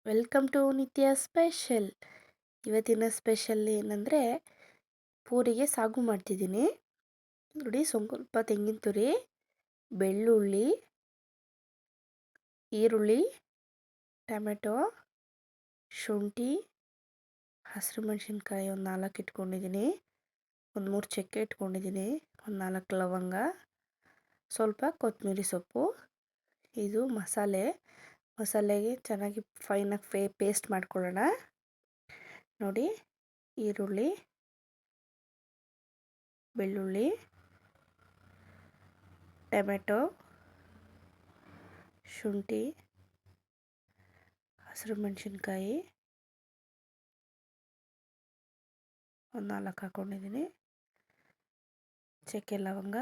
Welcome to ನಿತ್ಯ special. ಇವತ್ತಿನ special ಏನಂದರೆ ಪೂರಿಗೆ ಸಾಗು ಮಾಡ್ತಿದ್ದೀನಿ. ನೋಡಿ, ಸ್ವಲ್ಪ ತೆಂಗಿನ ತುರಿ, ಬೆಳ್ಳುಳ್ಳಿ, ಈರುಳ್ಳಿ, ಟೊಮೆಟೊ, ಶುಂಠಿ, ಹಸಿರು ಮೆಣಸಿನ್ಕಾಯಿ ಒಂದು 4 ಇಟ್ಕೊಂಡಿದ್ದೀನಿ, ಒಂದು 3 ಚಕ್ಕೆ ಇಟ್ಕೊಂಡಿದ್ದೀನಿ, ಒಂದು 4 ಲವಂಗ, ಸ್ವಲ್ಪ ಕೊತ್ತಂಬರಿ ಸೊಪ್ಪು. ಇದು ಮಸಾಲೆಗೆ ಚೆನ್ನಾಗಿ ಫೈನಾಗಿ ಪೇಸ್ಟ್ ಮಾಡ್ಕೊಳ್ಳೋಣ. ನೋಡಿ, ಈರುಳ್ಳಿ, ಬೆಳ್ಳುಳ್ಳಿ, ಟೊಮೆಟೊ, ಶುಂಠಿ, ಹಸಿರು ಮೆಣಸಿನ್ಕಾಯಿ ಒಂದು 4 ಹಾಕ್ಕೊಂಡಿದ್ದೀನಿ, ಚಕ್ಕೆ ಲವಂಗ,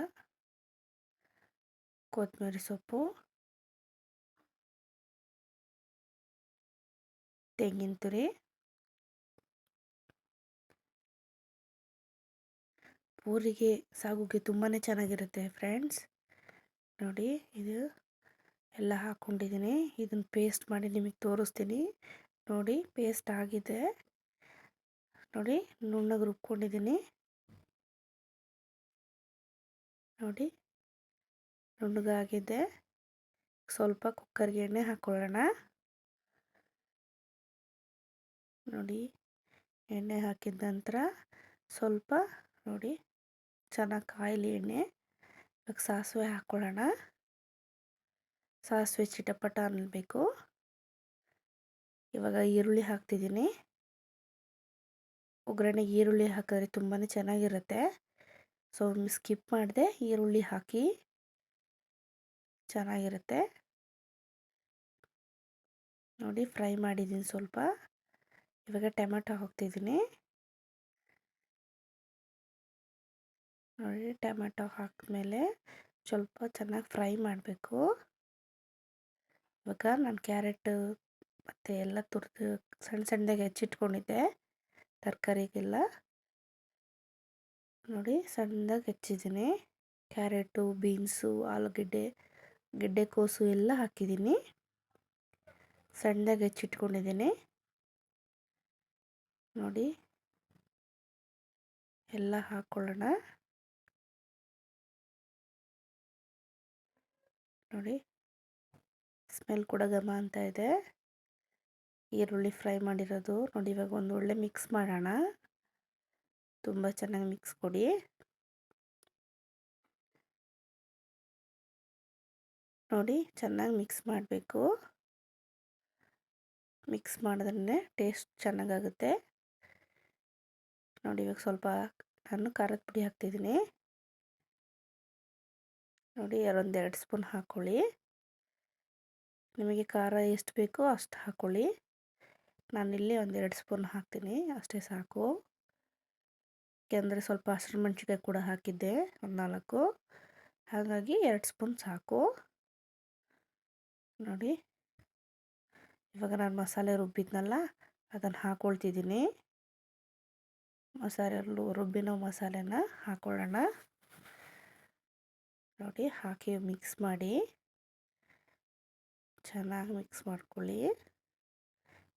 ಕೊತ್ತಂಬರಿ ಸೊಪ್ಪು, ತೆಂಗಿನ ತುರಿ, ಪೂರಿಗೆ ಸಾಗುಗೆ ತುಂಬಾ ಚೆನ್ನಾಗಿರುತ್ತೆ ಫ್ರೆಂಡ್ಸ್. ನೋಡಿ, ಇದು ಎಲ್ಲ ಹಾಕ್ಕೊಂಡಿದ್ದೀನಿ. ಇದನ್ನು ಪೇಸ್ಟ್ ಮಾಡಿ ನಿಮಗೆ ತೋರಿಸ್ತೀನಿ. ನೋಡಿ, ಪೇಸ್ಟ್ ಆಗಿದೆ. ನೋಡಿ, ನುಣ್ಣಗೆ ರುಬ್ಕೊಂಡಿದ್ದೀನಿ. ನೋಡಿ, ನುಣ್ಣಗಾಗಿದೆ. ಸ್ವಲ್ಪ ಕುಕ್ಕರ್ಗೆ ಎಣ್ಣೆ ಹಾಕ್ಕೊಳ್ಳೋಣ. ನೋಡಿ, ಎಣ್ಣೆ ಹಾಕಿದ ನಂತರ ಸ್ವಲ್ಪ ನೋಡಿ ಚೆನ್ನಾಗಿ ಕಾಯಲಿ ಎಣ್ಣೆ. ಇವಾಗ ಸಾಸಿವೆ ಹಾಕ್ಕೊಳ್ಳೋಣ. ಸಾಸಿವೆ ಚಿಟಪಟ ಅನ್ನಬೇಕು. ಇವಾಗ ಈರುಳ್ಳಿ ಹಾಕ್ತಿದ್ದೀನಿ. ಒಗ್ಗರಣೆಗೆ ಈರುಳ್ಳಿ ಹಾಕಿದ್ರೆ ತುಂಬಾ ಚೆನ್ನಾಗಿರುತ್ತೆ. ಸೊ ಸ್ಕಿಪ್ ಮಾಡಿದೆ, ಈರುಳ್ಳಿ ಹಾಕಿ ಚೆನ್ನಾಗಿರುತ್ತೆ. ನೋಡಿ, ಫ್ರೈ ಮಾಡಿದ್ದೀನಿ ಸ್ವಲ್ಪ. ಇವಾಗ ಟೊಮೆಟೊ ಹಾಕ್ತಿದ್ದೀನಿ. ನೋಡಿ, ಟೊಮೆಟೊ ಹಾಕಿದ್ಮೇಲೆ ಸ್ವಲ್ಪ ಚೆನ್ನಾಗಿ ಫ್ರೈ ಮಾಡಬೇಕು. ಇವಾಗ ನಾನು ಕ್ಯಾರೆಟ್ ಮತ್ತು ಎಲ್ಲ ತುರಿದು ಸಣ್ಣದಾಗಿ ಹೆಚ್ಚಿಟ್ಕೊಂಡಿದ್ದೆ ತರಕಾರಿಗೆಲ್ಲ. ನೋಡಿ, ಸಣ್ಣದಾಗಿ ಹೆಚ್ಚಿದ್ದೀನಿ. ಕ್ಯಾರೆಟು, ಬೀನ್ಸು, ಆಲೂಗೆಡ್ಡೆ, ಗೆಡ್ಡೆಕೋಸು ಎಲ್ಲ ಹಾಕಿದ್ದೀನಿ. ಸಣ್ಣದಾಗಿ ಹೆಚ್ಚಿಟ್ಕೊಂಡಿದ್ದೀನಿ. ನೋಡಿ, ಎಲ್ಲ ಹಾಕ್ಕೊಳ್ಳೋಣ. ನೋಡಿ, ಸ್ಮೆಲ್ ಕೂಡ ಘಮ ಅಂತ ಇದೆ. ಈರುಳ್ಳಿ ಫ್ರೈ ಮಾಡಿರೋದು. ನೋಡಿ, ಇವಾಗ ಒಂದು ಒಳ್ಳೆ ಮಿಕ್ಸ್ ಮಾಡೋಣ. ತುಂಬ ಚೆನ್ನಾಗಿ ಮಿಕ್ಸ್ ಕೊಡಿ. ನೋಡಿ, ಚೆನ್ನಾಗಿ ಮಿಕ್ಸ್ ಮಾಡಬೇಕು. ಮಿಕ್ಸ್ ಮಾಡಿದ್ರೆ ಟೇಸ್ಟ್ ಚೆನ್ನಾಗಾಗುತ್ತೆ. ನೋಡಿ, ಇವಾಗ ಸ್ವಲ್ಪ ನಾನು ಖಾರದ ಪುಡಿ ಹಾಕ್ತಿದ್ದೀನಿ. ನೋಡಿ, 2 ಸ್ಪೂನ್ ಹಾಕ್ಕೊಳ್ಳಿ. ನಿಮಗೆ ಖಾರ ಎಷ್ಟು ಬೇಕೋ ಅಷ್ಟು ಹಾಕ್ಕೊಳ್ಳಿ. ನಾನಿಲ್ಲಿ 2 ಸ್ಪೂನ್ ಹಾಕ್ತೀನಿ, ಅಷ್ಟೇ ಸಾಕು. ಯಾಕೆಂದರೆ ಸ್ವಲ್ಪ ಹಸಿರು ಮೆಣಸಿನ್ಕಾಯಿ ಕೂಡ ಹಾಕಿದ್ದೆ, ಒಂದು 4, ಹಾಗಾಗಿ 2 ಸ್ಪೂನ್ ಸಾಕು. ನೋಡಿ, ಇವಾಗ ನಾನು ಮಸಾಲೆ ರುಬ್ಬಿದ್ನಲ್ಲ ಅದನ್ನು ಹಾಕ್ಕೊಳ್ತಿದ್ದೀನಿ. ರುಬ್ಬಿನ ಮಸಾಲೆನ ಹಾಕ್ಕೊಳ್ಳೋಣ. ನೋಡಿ, ಹಾಕಿ ಮಿಕ್ಸ್ ಮಾಡಿ ಚೆನ್ನಾಗಿ ಮಿಕ್ಸ್ ಮಾಡ್ಕೊಳ್ಳಿ.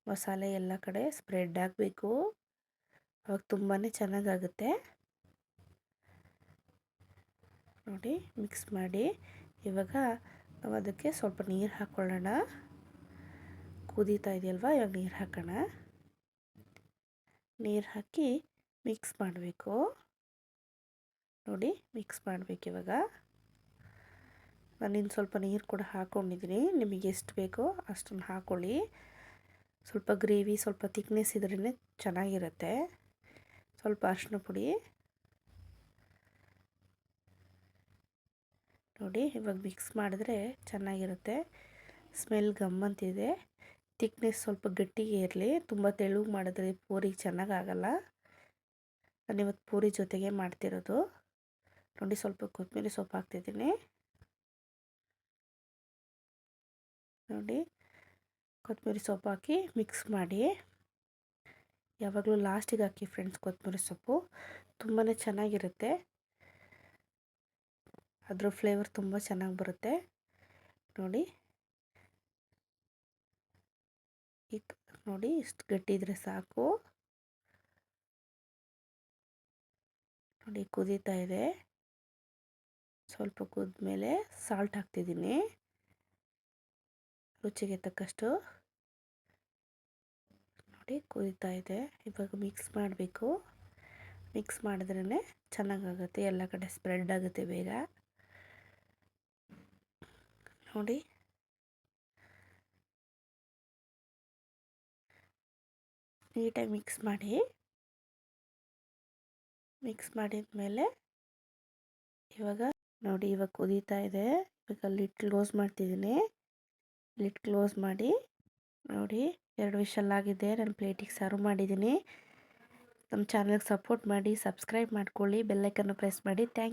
ಮಸಾಲೆ ಎಲ್ಲ ಕಡೆ ಸ್ಪ್ರೆಡ್ ಆಗಬೇಕು. ಅವಾಗ ತುಂಬಾ ಚೆನ್ನಾಗಾಗುತ್ತೆ. ನೋಡಿ, ಮಿಕ್ಸ್ ಮಾಡಿ ಇವಾಗ ನಾವು ಅದಕ್ಕೆ ಸ್ವಲ್ಪ ನೀರು ಹಾಕ್ಕೊಳ್ಳೋಣ. ಕುದೀತಾ ಇದೆಯಲ್ವ, ಇವಾಗ ನೀರು ಹಾಕೋಣ. ನೀರು ಹಾಕಿ ಮಿಕ್ಸ್ ಮಾಡಬೇಕು. ನೋಡಿ, ಮಿಕ್ಸ್ ಮಾಡಬೇಕು. ಇವಾಗ ನಾನಿನ್ನು ಸ್ವಲ್ಪ ನೀರು ಕೂಡ ಹಾಕ್ಕೊಂಡಿದ್ದೀನಿ. ನಿಮಗೆ ಎಷ್ಟು ಬೇಕೋ ಅಷ್ಟನ್ನು ಹಾಕ್ಕೊಳ್ಳಿ. ಸ್ವಲ್ಪ ಗ್ರೇವಿ, ಸ್ವಲ್ಪ ತಿಕ್ನೆಸ್ ಇದ್ರೇ ಚೆನ್ನಾಗಿರುತ್ತೆ. ಸ್ವಲ್ಪ ಅರಿಶಿನ ಪುಡಿ. ನೋಡಿ, ಇವಾಗ ಮಿಕ್ಸ್ ಮಾಡಿದ್ರೆ ಚೆನ್ನಾಗಿರುತ್ತೆ. ಸ್ಮೆಲ್ ಗಮ್ಮಂತಿದೆ. ತಿಕ್ನೆಸ್ ಸ್ವಲ್ಪ ಗಟ್ಟಿಗೆ ಇರಲಿ. ತುಂಬ ತೆಳುಗೆ ಮಾಡಿದ್ರೆ ಪೂರಿಗೆ ಚೆನ್ನಾಗಾಗಲ್ಲ. ನಾನಿವತ್ತು ಪೂರಿ ಜೊತೆಗೆ ಮಾಡ್ತಿರೋದು. ನೋಡಿ, ಸ್ವಲ್ಪ ಕೊತ್ತಂಬರಿ ಸೊಪ್ಪು ಹಾಕ್ತಿದ್ದೀನಿ. ನೋಡಿ, ಕೊತ್ತಂಬರಿ ಸೊಪ್ಪು ಹಾಕಿ ಮಿಕ್ಸ್ ಮಾಡಿ. ಯಾವಾಗಲೂ ಲಾಸ್ಟಿಗೆ ಹಾಕಿ ಫ್ರೆಂಡ್ಸ್, ಕೊತ್ತಂಬರಿ ಸೊಪ್ಪು ತುಂಬಾ ಚೆನ್ನಾಗಿರುತ್ತೆ. ಅದರ ಫ್ಲೇವರ್ ತುಂಬ ಚೆನ್ನಾಗಿ ಬರುತ್ತೆ. ನೋಡಿ, ಈಗ ನೋಡಿ ಇಷ್ಟು ಗಟ್ಟಿ ಇದ್ರೆ ಸಾಕು. ನೋಡಿ ಕುದೀತಾ ಇದೆ. ಸ್ವಲ್ಪ ಕುದ್ಮೇಲೆ ಸಾಲ್ಟ್ ಹಾಕ್ತಿದ್ದೀನಿ, ರುಚಿಗೆ ತಕ್ಕಷ್ಟು. ನೋಡಿ ಕುದೀತಾ ಇದೆ. ಇವಾಗ ಮಿಕ್ಸ್ ಮಾಡಬೇಕು. ಮಿಕ್ಸ್ ಮಾಡಿದ್ರೇ ಚೆನ್ನಾಗಾಗುತ್ತೆ, ಎಲ್ಲ ಕಡೆ ಸ್ಪ್ರೆಡ್ ಆಗುತ್ತೆ ಬೇಗ. ನೋಡಿ ನೀಟಾಗಿ ಮಿಕ್ಸ್ ಮಾಡಿ. ಮಿಕ್ಸ್ ಮಾಡಿದ್ಮೇಲೆ ಇವಾಗ ನೋಡಿ ಇವಾಗ ಕುದೀತಾ ಇದೆ. ಇವಾಗ ಲಿಡ್ ಕ್ಲೋಸ್ ಮಾಡ್ತಿದ್ದೀನಿ. ಲಿಡ್ ಕ್ಲೋಸ್ ಮಾಡಿ ನೋಡಿ 2 ವಿಷಲ್ ಆಗಿದೆ. ನಾನು ಪ್ಲೇಟಿಗೆ ಸರ್ವ್ ಮಾಡಿದ್ದೀನಿ. ನಮ್ಮ ಚಾನಲ್ಗೆ ಸಪೋರ್ಟ್ ಮಾಡಿ, ಸಬ್ಸ್ಕ್ರೈಬ್ ಮಾಡ್ಕೊಳ್ಳಿ, ಬೆಲ್ಲೈಕನ್ನು ಪ್ರೆಸ್ ಮಾಡಿ. ಥ್ಯಾಂಕ್